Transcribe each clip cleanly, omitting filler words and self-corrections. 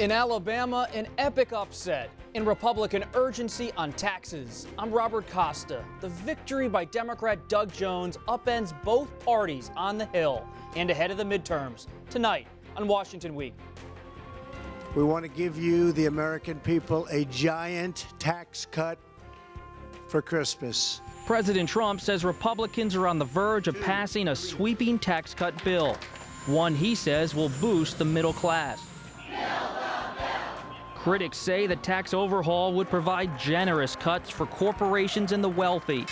In Alabama, an epic upset in Republican urgency on taxes. I'm Robert Costa. The victory by Democrat Doug Jones upends both parties on the Hill and ahead of the midterms tonight on Washington Week. We want to give you, the American people, a giant tax cut for Christmas. President Trump says Republicans are on the verge of passing a sweeping tax cut bill, one he says will boost the middle class. Critics say the tax overhaul would provide generous cuts for corporations and the wealthy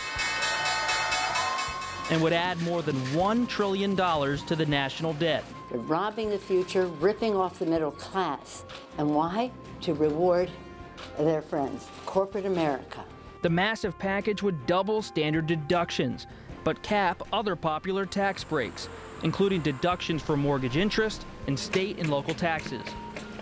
and would add more than $1 trillion to the national debt. They're robbing the future, ripping off the middle class. And why? To reward their friends, corporate America. The massive package would double standard deductions, but cap other popular tax breaks, including deductions for mortgage interest and state and local taxes.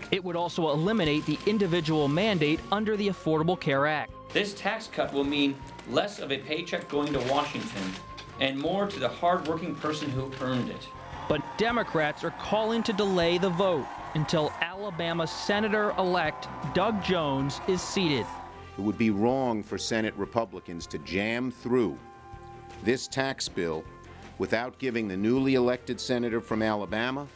It would also eliminate the individual mandate under the Affordable Care Act. This tax cut will mean less of a paycheck going to Washington and more to the hard-working person who earned it. But Democrats are calling to delay the vote until Alabama Senator-elect Doug Jones is seated. It would be wrong for Senate Republicans to jam through this tax bill without giving the newly elected senator from Alabama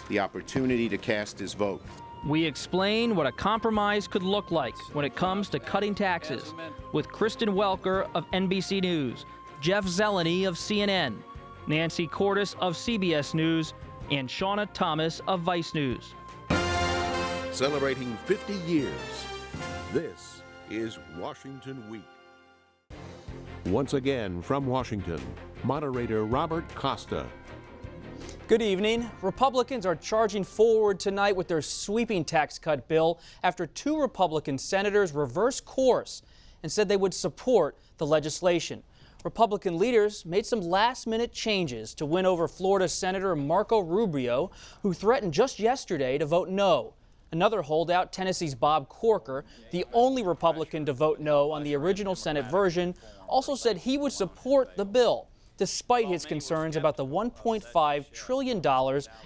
the opportunity to cast his vote. We explain what a compromise could look like when it comes to cutting taxes with Kristen Welker of NBC News, Jeff Zeleny of CNN, Nancy Cordes of CBS News, and Shauna Thomas of Vice News. Celebrating 50 years, this is Washington Week. Once again from Washington, moderator Robert Costa. Good evening. Republicans are charging forward tonight with their sweeping tax cut bill after two Republican senators reversed course and said they would support the legislation. Republican leaders made some last-minute changes to win over Florida Senator Marco Rubio, who threatened just yesterday to vote no. Another holdout, Tennessee's Bob Corker, the only Republican to vote no on the original Senate version, also said he would support the bill, despite his concerns about the $1.5 trillion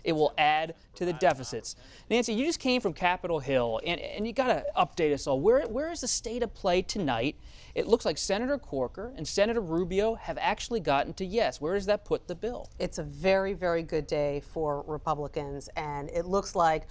it will add to the deficits. Nancy, you just came from Capitol Hill, and you got to update us all. Where is the state of play tonight? It looks like Senator Corker and Senator Rubio have actually gotten to yes. Where does that put the bill? It's a very, very good day for Republicans, and it looks like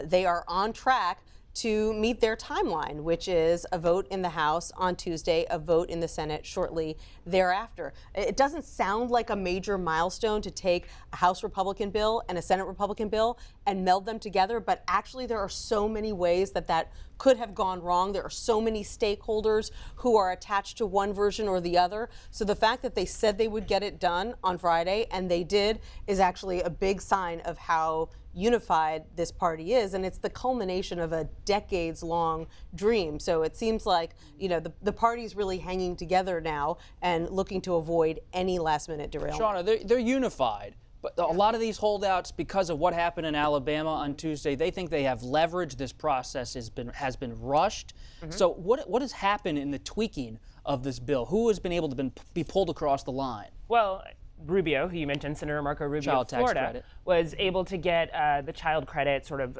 they are on track to meet their timeline, which is a vote in the House on Tuesday, a vote in the Senate shortly thereafter. It doesn't sound like a major milestone to take a House Republican bill and a Senate Republican bill and meld them together, but actually there are so many ways that could have gone wrong. There are so many stakeholders who are attached to one version or the other. So the fact that they said they would get it done on Friday, and they did, is actually a big sign of how unified this party is, and it's the culmination of a decades-long dream. So it seems like, you know, the party's really hanging together now and looking to avoid any last-minute derailment. Shauna, they're unified, but a lot of these holdouts, because of what happened in Alabama on Tuesday, they think they have leverage. This process has been rushed. So what has happened in the tweaking of this bill? Who has been able to be pulled across the line? Well, Rubio, who you mentioned, Senator Marco Rubio of Florida, was able to get the child credit sort of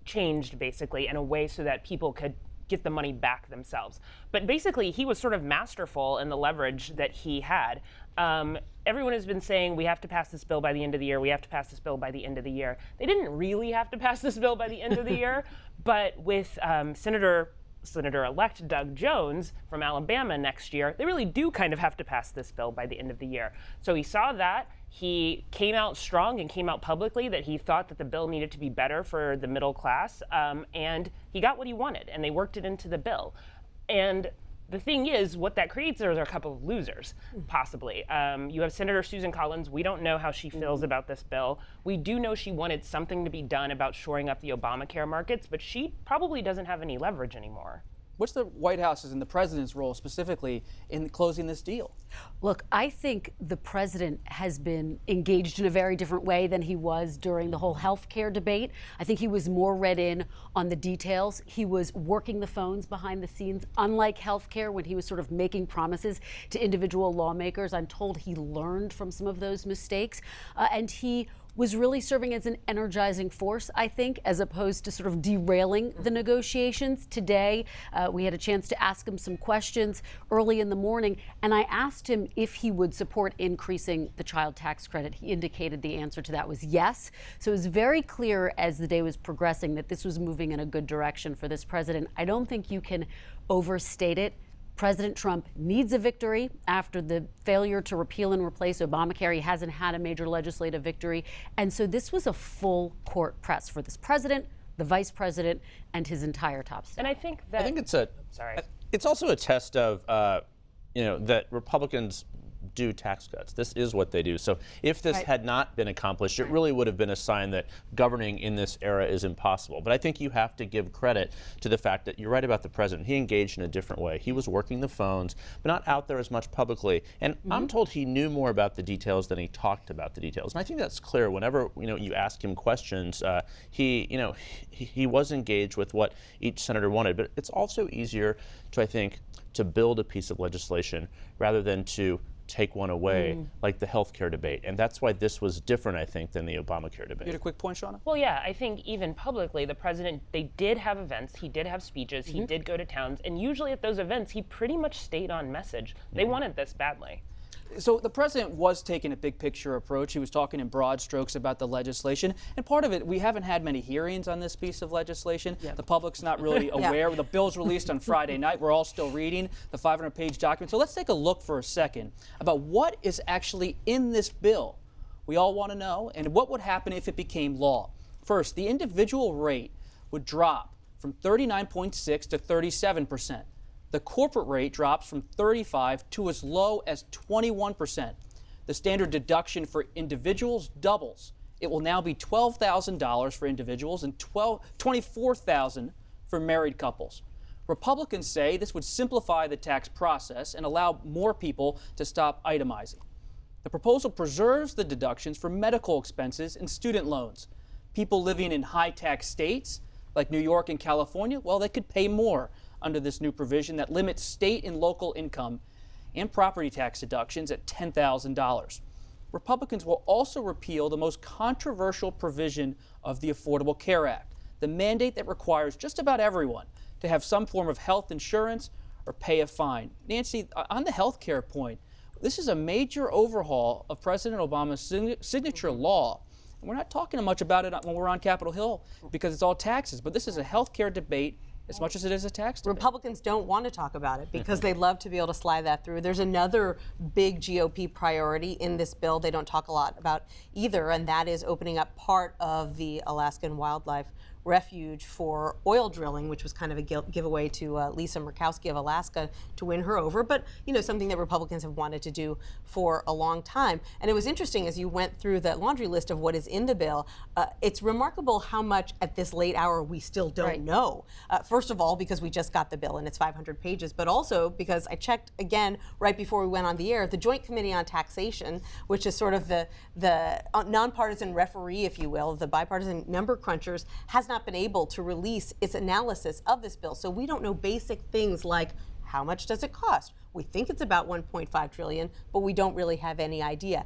changed, basically, in a way so that people could get the money back themselves. But basically, he was sort of masterful in the leverage that he had. Everyone has been saying, we have to pass this bill by the end of the year, we have to pass this bill by the end of the year. They didn't really have to pass this bill by the end of the year, but with Senator-elect Doug Jones from Alabama next year, they really do kind of have to pass this bill by the end of the year. So he saw that. He came out strong and came out publicly that he thought that the bill needed to be better for the middle class, and he got what he wanted, and they worked it into the bill. And the thing is, what that creates are a couple of losers, possibly. You have Senator Susan Collins. We don't know how she feels about this bill. We do know she wanted something to be done about shoring up the Obamacare markets, but she probably doesn't have any leverage anymore. What's the White House's and the president's role specifically in closing this deal? Look, I think the president has been engaged in a very different way than he was during the whole health care debate. I think he was more read in on the details. He was working the phones behind the scenes, unlike health care when he was sort of making promises to individual lawmakers. I'm told he learned from some of those mistakes, and he was really serving as an energizing force, I think, as opposed to sort of derailing the negotiations. Today, we had a chance to ask him some questions early in the morning, and I asked him if he would support increasing the child tax credit. He indicated the answer to that was yes. So it was very clear as the day was progressing that this was moving in a good direction for this president. I don't think you can overstate it. President Trump needs a victory after the failure to repeal and replace Obamacare. He hasn't had a major legislative victory. And so this was a full court press for this president, the vice president, and his entire top staff. And I think it's also a test of, that Republicans do tax cuts. This is what they do. So if this had not been accomplished, it really would have been a sign that governing in this era is impossible. But I think you have to give credit to the fact that you're right about the president. He engaged in a different way. He was working the phones, but not out there as much publicly. And I'm told he knew more about the details than he talked about the details. And I think that's clear. Whenever you ask him questions, he was engaged with what each senator wanted. But it's also easier to, I think, to build a piece of legislation rather than to take one away, like the health care debate. And that's why this was different, I think, than the Obamacare debate. You had a quick point, Shauna? Well, yeah, I think even publicly, the president, they did have events, he did have speeches, he did go to towns, and usually at those events, he pretty much stayed on message. They wanted this badly. So the president was taking a big picture approach. He was talking in broad strokes about the legislation. And part of it, we haven't had many hearings on this piece of legislation. The public's not really aware. The bill's released on Friday night. We're all still reading the 500-page document. So let's take a look for a second about what is actually in this bill. We all want to know. And what would happen if it became law? First, the individual rate would drop from 39.6 to 37%. The corporate rate drops from 35 to as low as 21%. The standard deduction for individuals doubles. It will now be $12,000 for individuals and $24,000 for married couples. Republicans say this would simplify the tax process and allow more people to stop itemizing. The proposal preserves the deductions for medical expenses and student loans. People living in high-tax states like New York and California, well, they could pay more under this new provision that limits state and local income and property tax deductions at $10,000. Republicans will also repeal the most controversial provision of the Affordable Care Act, the mandate that requires just about everyone to have some form of health insurance or pay a fine. Nancy, on the health care point, this is a major overhaul of President Obama's signature law. And we're not talking much about it when we're on Capitol Hill because it's all taxes, but this is a health care debate as much as it is a tax debate. Republicans don't want to talk about it because they love to be able to slide that through. There's another big GOP priority in this bill they don't talk a lot about either, and that is opening up part of the Alaskan Wildlife Refuge for oil drilling, which was kind of a giveaway to Lisa Murkowski of Alaska to win her over, but something that Republicans have wanted to do for a long time. And it was interesting as you went through the laundry list of what is in the bill. It's remarkable how much at this late hour we still don't know. First of all, because we just got the bill and it's 500 pages, but also because I checked again right before we went on the air, the Joint Committee on Taxation, which is sort of the nonpartisan referee, if you will, the bipartisan number crunchers, has not been able to release its analysis of this bill. So we don't know basic things like how much does it cost? We think it's about $1.5 trillion, but we don't really have any idea.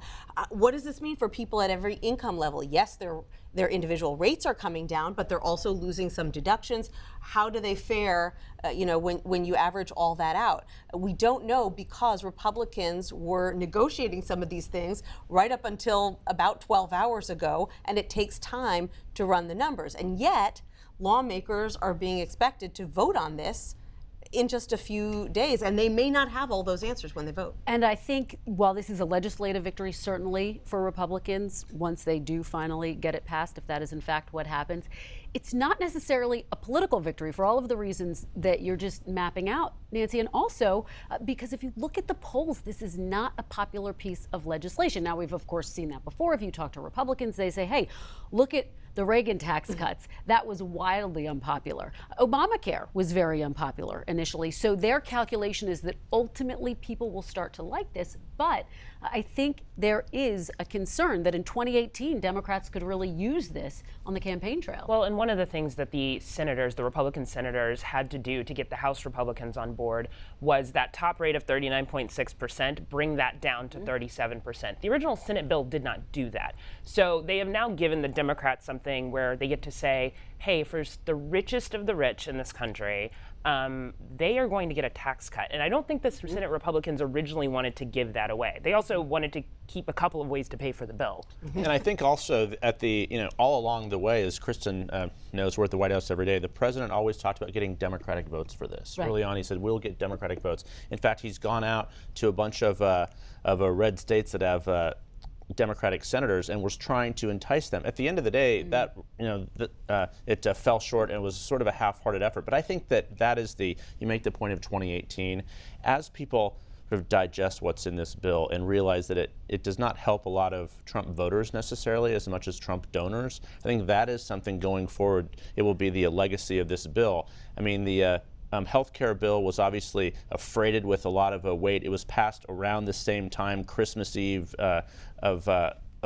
What does this mean for people at every income level? Yes, their individual rates are coming down, but they're also losing some deductions. How do they fare, when you average all that out? We don't know because Republicans were negotiating some of these things right up until about 12 hours ago, and it takes time to run the numbers. And yet, lawmakers are being expected to vote on this in just a few days, and they may not have all those answers when they vote. And I think while this is a legislative victory, certainly for Republicans, once they do finally get it passed, if that is in fact what happens, it's not necessarily a political victory for all of the reasons that you're just mapping out, Nancy, and also because if you look at the polls, this is not a popular piece of legislation. Now, we've of course seen that before. If you talk to Republicans, they say, hey, look at the Reagan tax cuts. That was wildly unpopular. Obamacare was very unpopular initially. So their calculation is that ultimately people will start to like this, But I think there is a concern that in 2018, Democrats could really use this on the campaign trail. Well, and one of the things that the senators, the Republican senators, had to do to get the House Republicans on board was that top rate of 39.6%, bring that down to 37%. The original Senate bill did not do that. So they have now given the Democrats something where they get to say, hey, for the richest of the rich in this country, they are going to get a tax cut. And I don't think the Senate Republicans originally wanted to give that away. They also wanted to keep a couple of ways to pay for the bill. And I think also at the, all along the way, as Kristen knows, we're at the White House every day, the president always talked about getting Democratic votes for this. Right. Early on, he said, we'll get Democratic votes. In fact, he's gone out to a bunch of red states that have Democratic senators and was trying to entice them. At the end of the day, it fell short and it was sort of a half-hearted effort. But I think that is you make the point of 2018. As people sort of digest what's in this bill and realize that it does not help a lot of Trump voters necessarily as much as Trump donors, I think that is something going forward. It will be the legacy of this bill. I mean, the healthcare bill was obviously freighted with a lot of weight. It was passed around the same time, Christmas Eve of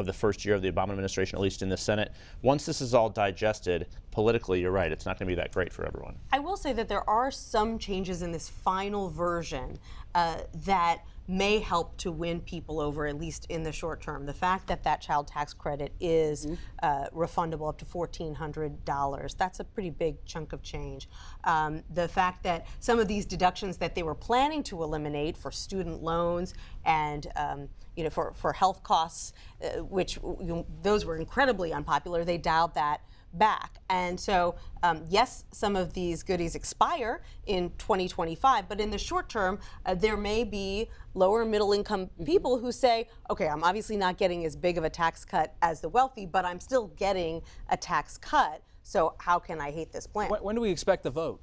the first year of the Obama administration, at least in the Senate. Once this is all digested, politically, you're right, it's not going to be that great for everyone. I will say that there are some changes in this final version that may help to win people over, at least in the short term. The fact that that child tax credit is refundable up to $1,400, that's a pretty big chunk of change. The fact that some of these deductions that they were planning to eliminate for student loans and for health costs, which those were incredibly unpopular, they dialed that back. And so, yes, some of these goodies expire in 2025, but in the short term, there may be lower and middle income people who say, okay, I'm obviously not getting as big of a tax cut as the wealthy, but I'm still getting a tax cut. So how can I hate this plan? When do we expect the vote?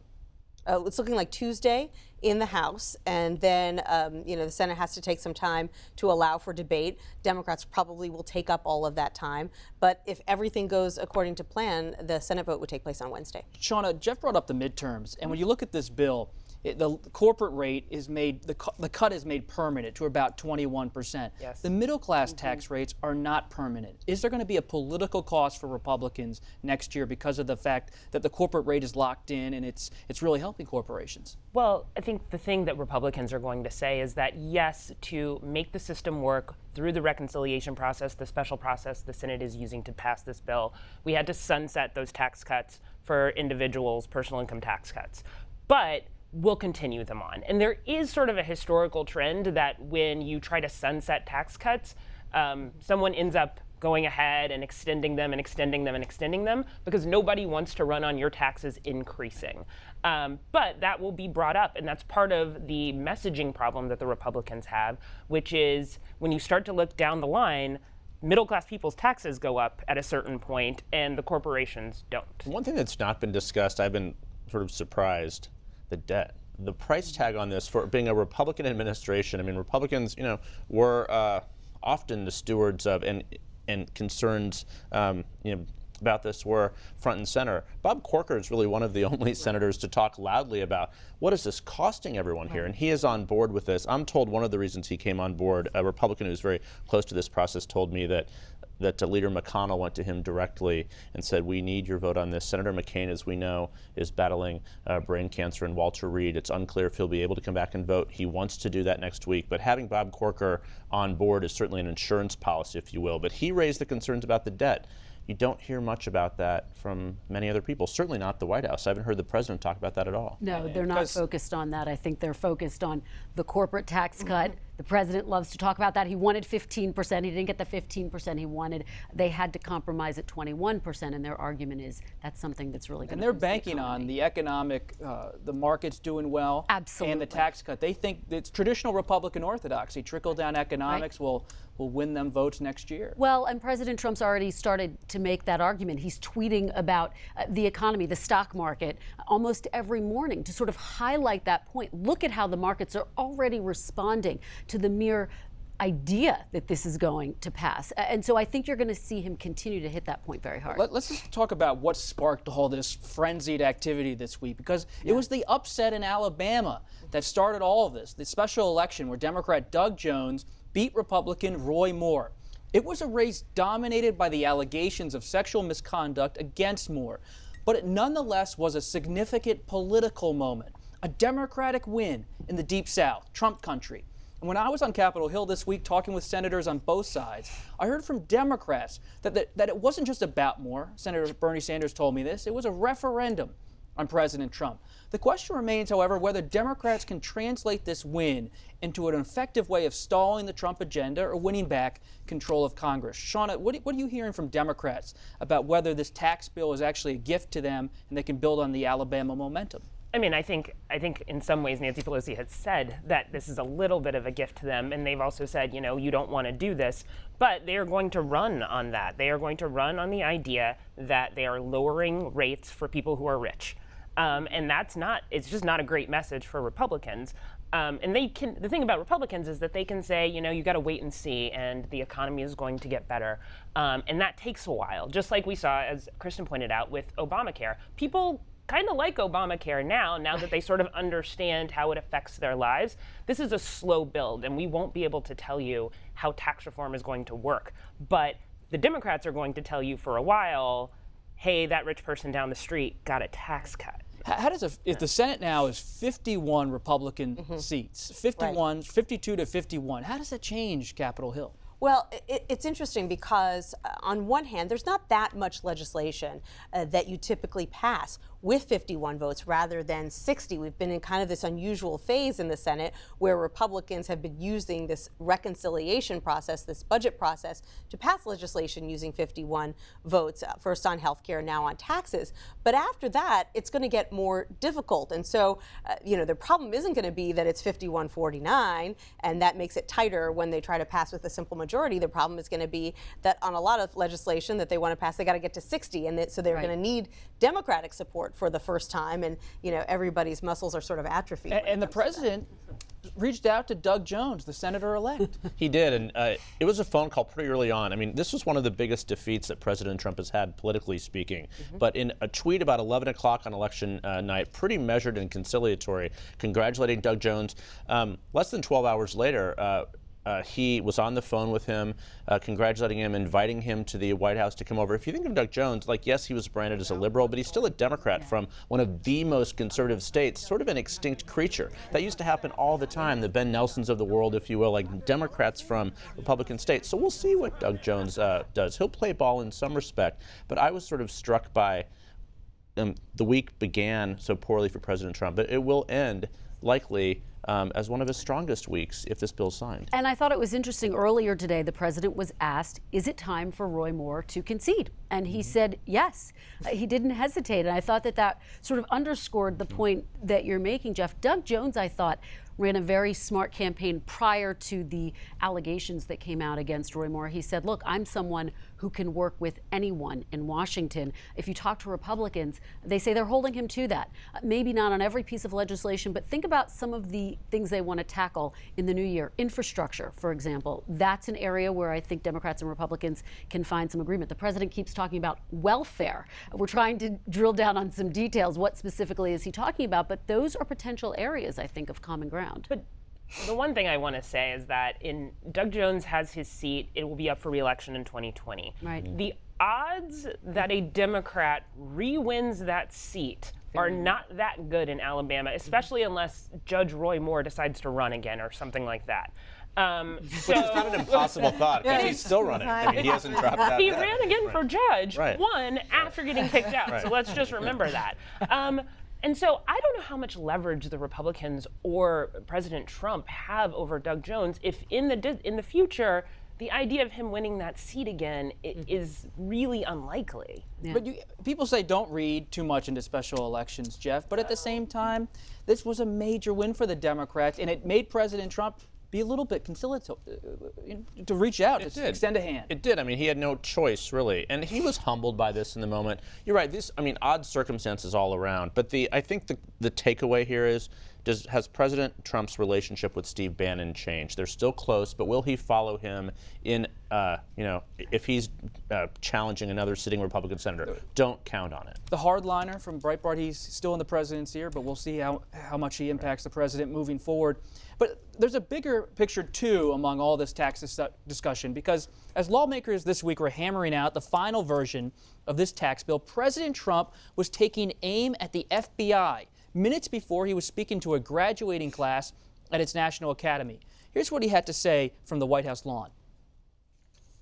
It's looking like Tuesday in the House, and then the Senate has to take some time to allow for debate. Democrats probably will take up all of that time, but if everything goes according to plan, the Senate vote would take place on Wednesday. Shauna, Jeff brought up the midterms, and when you look at this bill, the corporate rate is made, the cut is made permanent to about 21%. Yes. The middle class tax rates are not permanent. Is there going to be a political cost for Republicans next year because of the fact that the corporate rate is locked in and it's really helping corporations? Well, I think the thing that Republicans are going to say is that, yes, to make the system work through the reconciliation process, the special process the Senate is using to pass this bill, we had to sunset those tax cuts for individuals, personal income tax cuts. But we'll continue them on. And there is sort of a historical trend that when you try to sunset tax cuts, someone ends up going ahead and extending them and extending them and extending them because nobody wants to run on your taxes increasing. But that will be brought up, and that's part of the messaging problem that the Republicans have, which is when you start to look down the line, middle-class people's taxes go up at a certain point and the corporations don't. One thing that's not been discussed, I've been sort of surprised, the debt. The price tag on this for being a Republican administration, I mean, Republicans, were often the stewards of and concerns, about this were front and center. Bob Corker is really one of the only senators to talk loudly about what is this costing everyone here, and he is on board with this. I'm told one of the reasons he came on board, a Republican who's very close to this process told me that Leader McConnell went to him directly and said, we need your vote on this. Senator McCain, as we know, is battling brain cancer, and Walter Reed, it's unclear if he'll be able to come back and vote. He wants to do that next week, but having Bob Corker on board is certainly an insurance policy, if you will. But he raised the concerns about the debt. You don't hear much about that from many other people, certainly not the White House. I haven't heard the president talk about that at all. No, they're not focused on that. I think they're focused on the corporate tax cut. The president loves to talk about that. He wanted 15%. He didn't get the 15% he wanted. They had to compromise at 21%, and their argument is that's something that's really going to. And they're banking on the economic, the market's doing well. Absolutely. And the tax cut. They think it's traditional Republican orthodoxy. Trickle-down economics will win them votes next year. Well, and President Trump's already started to make that argument. He's tweeting about the economy, the stock market, almost every morning to sort of highlight that point. Look at how the markets are already responding to the mere idea that this is going to pass. And so I think you're going to see him continue to hit that point very hard. Let's just talk about what sparked all this frenzied activity this week, because it was the upset in Alabama that started all of this, the special election where Democrat Doug Jones beat Republican Roy Moore. It was a race dominated by the allegations of sexual misconduct against Moore, but it nonetheless was a significant political moment, a Democratic win in the Deep South, Trump country. And when I was on Capitol Hill this week talking with senators on both sides, I heard from Democrats that it wasn't just about Moore. Senator Bernie Sanders told me this. It was a referendum on President Trump. The question remains, however, whether Democrats can translate this win into an effective way of stalling the Trump agenda or winning back control of Congress. Shauna, what are you hearing from Democrats about whether this tax bill is actually a gift to them and they can build on the Alabama momentum? I mean, I think in some ways Nancy Pelosi has said that this is a little bit of a gift to them, and they've also said, you know, you don't want to do this, but they are going to run on that. They are going to run on the idea that they are lowering rates for people who are rich. And it's just not a great message for Republicans. And the thing about Republicans is that they can say, you know, you got to wait and see, and the economy is going to get better. And that takes a while, just like we saw, as Kristen pointed out, with Obamacare. People kind of like Obamacare now that they sort of understand how it affects their lives. This is a slow build, and we won't be able to tell you how tax reform is going to work. But the Democrats are going to tell you for a while, hey, that rich person down the street got a tax cut. How does if the Senate now is 51 Republican seats, 51, right, 52 to 51, how does that change Capitol Hill? Well, it's interesting because on one hand, there's not that much legislation that you typically pass with 51 votes rather than 60. We've been in kind of this unusual phase in the Senate where Republicans have been using this reconciliation process, this budget process, to pass legislation using 51 votes, first on health care, now on taxes. But after that, it's going to get more difficult. And so, the problem isn't going to be that it's 51-49, and that makes it tighter when they try to pass with a simple majority. The problem is going to be that on a lot of legislation that they want to pass, they got to get to 60, and so they're going to need Democratic support for the first time, and everybody's muscles are sort of atrophied. And the president reached out to Doug Jones, the senator-elect. He did, and it was a phone call pretty early on. I mean, this was one of the biggest defeats that President Trump has had, politically speaking. But in a tweet about 11 o'clock on election night, pretty measured and conciliatory, congratulating Doug Jones. Less than 12 hours later, he was on the phone with him, congratulating him, inviting him to the White House to come over. If you think of Doug Jones, yes, he was branded as a liberal, but he's still a Democrat from one of the most conservative states, sort of an extinct creature. That used to happen all the time, the Ben Nelsons of the world, if you will, like Democrats from Republican states. So we'll see what Doug Jones does. He'll play ball in some respect, but I was sort of struck by the week began so poorly for President Trump, but it will end likely as one of his strongest weeks if this bill's signed. And I thought it was interesting, earlier today, the president was asked, is it time for Roy Moore to concede? And he said yes. He didn't hesitate. And I thought that sort of underscored the point that you're making, Jeff. Doug Jones, I thought, ran a very smart campaign prior to the allegations that came out against Roy Moore. He said, look, I'm someone who can work with anyone in Washington. If you talk to Republicans, they say they're holding him to that. Maybe not on every piece of legislation, but think about some of the things they want to tackle in the new year. Infrastructure, for example. That's an area where I think Democrats and Republicans can find some agreement. The president keeps talking about welfare. We're trying to drill down on some details. What specifically is he talking about? But those are potential areas, I think, of common ground. But the one thing I want to say is that Doug Jones has his seat. It will be up for re-election in 2020. Right. The odds that a Democrat re-wins that seat are not that good in Alabama, especially unless Judge Roy Moore decides to run again or something like that. Which is not an impossible thought, because he's still running. I mean, he hasn't dropped out. He ran again for judge, won after getting kicked out. Right. So let's just remember that. And so I don't know how much leverage the Republicans or President Trump have over Doug Jones if in the future the idea of him winning that seat again is really unlikely. Yeah. But people say don't read too much into special elections, Jeff, but at the same time, this was a major win for the Democrats, and it made President Trump be a little bit conciliatory, to reach out, to extend a hand. It did. I mean, he had no choice, really. And he was humbled by this in the moment. You're right. Odd circumstances all around. But I think the takeaway here is has President Trump's relationship with Steve Bannon changed? They're still close, but will he follow him in, if he's challenging another sitting Republican senator? Don't count on it. The hardliner from Breitbart, he's still in the president's ear, but we'll see how much he impacts the president moving forward. But there's a bigger picture, too, among all this tax discussion, because as lawmakers this week were hammering out the final version of this tax bill, President Trump was taking aim at the FBI minutes before he was speaking to a graduating class at its National Academy. Here's what he had to say from the White House lawn.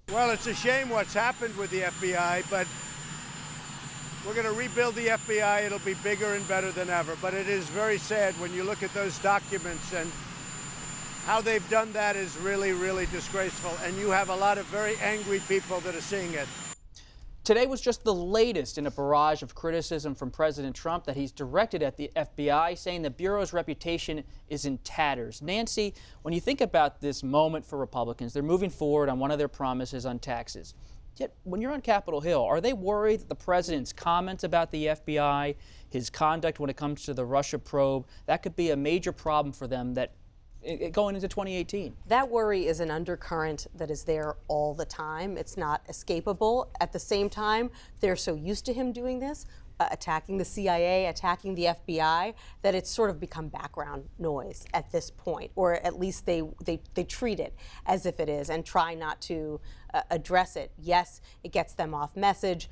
Well, it's a shame what's happened with the FBI, but we're going to rebuild the FBI. It'll be bigger and better than ever. But it is very sad when you look at those documents, and how they've done that is really, really disgraceful. And you have a lot of very angry people that are seeing it. Today was just the latest in a barrage of criticism from President Trump that he's directed at the FBI, saying the Bureau's reputation is in tatters. Nancy, when you think about this moment for Republicans, they're moving forward on one of their promises on taxes. Yet, when you're on Capitol Hill, are they worried that the president's comments about the FBI, his conduct when it comes to the Russia probe, that could be a major problem for them that going into 2018? That worry is an undercurrent that is there all the time. It's not escapable. At the same time, they're so used to him doing this, attacking the CIA, attacking the FBI, that it's sort of become background noise at this point, or at least they treat it as if it is and try not to address it. Yes, it gets them off message.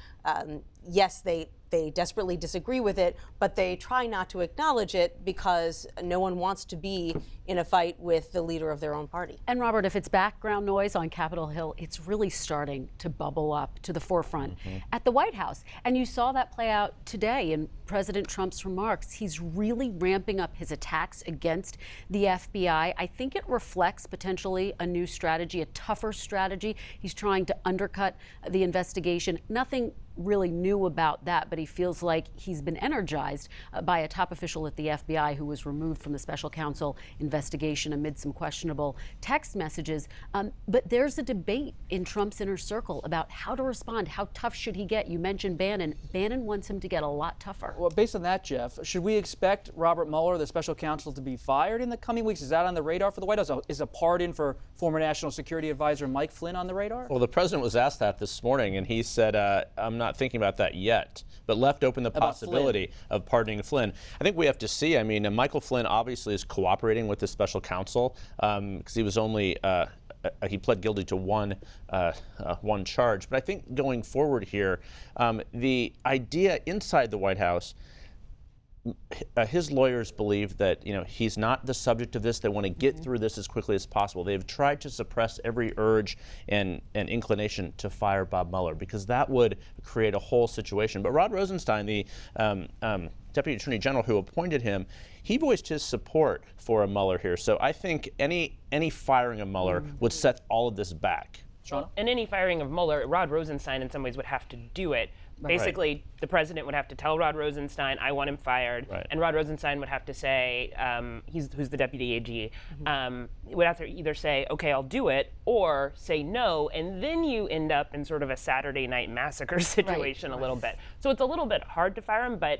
Yes, they desperately disagree with it, but they try not to acknowledge it because no one wants to be in a fight with the leader of their own party. And Robert, if it's background noise on Capitol Hill, it's really starting to bubble up to the forefront at the White House. And you saw that play out today in President Trump's remarks. He's really ramping up his attacks against the FBI. I think it reflects potentially a new strategy, a tougher strategy. He's trying to undercut the investigation. Nothing really new about that, but he feels like he's been energized by a top official at the FBI who was removed from the special counsel investigation amid some questionable text messages. But there's a debate in Trump's inner circle about how to respond. How tough should he get? You mentioned Bannon. Bannon wants him to get a lot tougher. Well, based on that, Jeff, should we expect Robert Mueller, the special counsel, to be fired in the coming weeks? Is that on the radar for the White House? Is a pardon for former National Security Advisor Mike Flynn on the radar? Well, the president was asked that this morning, and he said, I'm not thinking about that yet, but left open the possibility of pardoning Flynn. I think we have to see. I mean, Michael Flynn obviously is cooperating with the special counsel because he was only he pled guilty to one charge. But I think going forward here, the idea inside the White House, his lawyers believe that he's not the subject of this. They want to get through this as quickly as possible. They've tried to suppress every urge and inclination to fire Bob Mueller because that would create a whole situation. But Rod Rosenstein, the Deputy Attorney General who appointed him, he voiced his support for a Mueller here. So I think any firing of Mueller would set all of this back. Shauna? And any firing of Mueller, Rod Rosenstein in some ways would have to do it. Basically, the president would have to tell Rod Rosenstein, I want him fired. And Rod Rosenstein would have to say, who's the deputy AG, would have to either say, okay, I'll do it, or say no, and then you end up in sort of a Saturday Night Massacre situation a little bit. So it's a little bit hard to fire him, but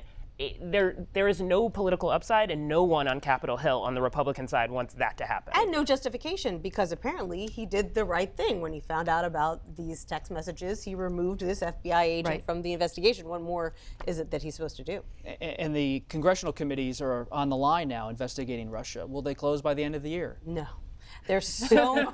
there is no political upside, and no one on Capitol Hill on the Republican side wants that to happen. And no justification, because apparently he did the right thing when he found out about these text messages. He removed this FBI agent from the investigation. What more is it that he's supposed to do? And the congressional committees are on the line now investigating Russia. Will they close by the end of the year? No. There's so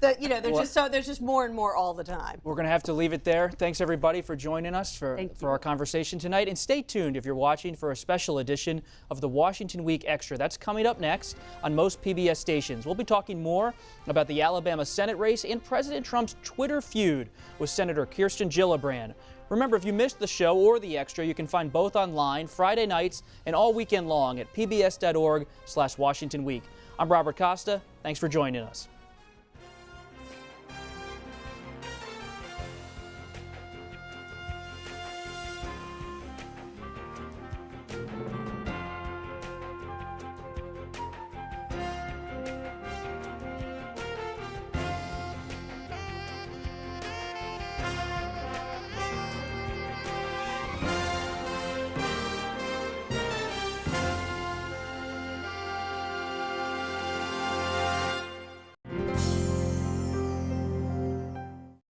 there's just more and more all the time. We're going to have to leave it there. Thanks everybody for joining us for our conversation tonight, and stay tuned if you're watching for a special edition of the Washington Week Extra. That's coming up next on most PBS stations. We'll be talking more about the Alabama Senate race and President Trump's Twitter feud with Senator Kirsten Gillibrand. Remember, if you missed the show or the Extra, you can find both online Friday nights and all weekend long at pbs.org/WashingtonWeek. I'm Robert Costa. Thanks for joining us.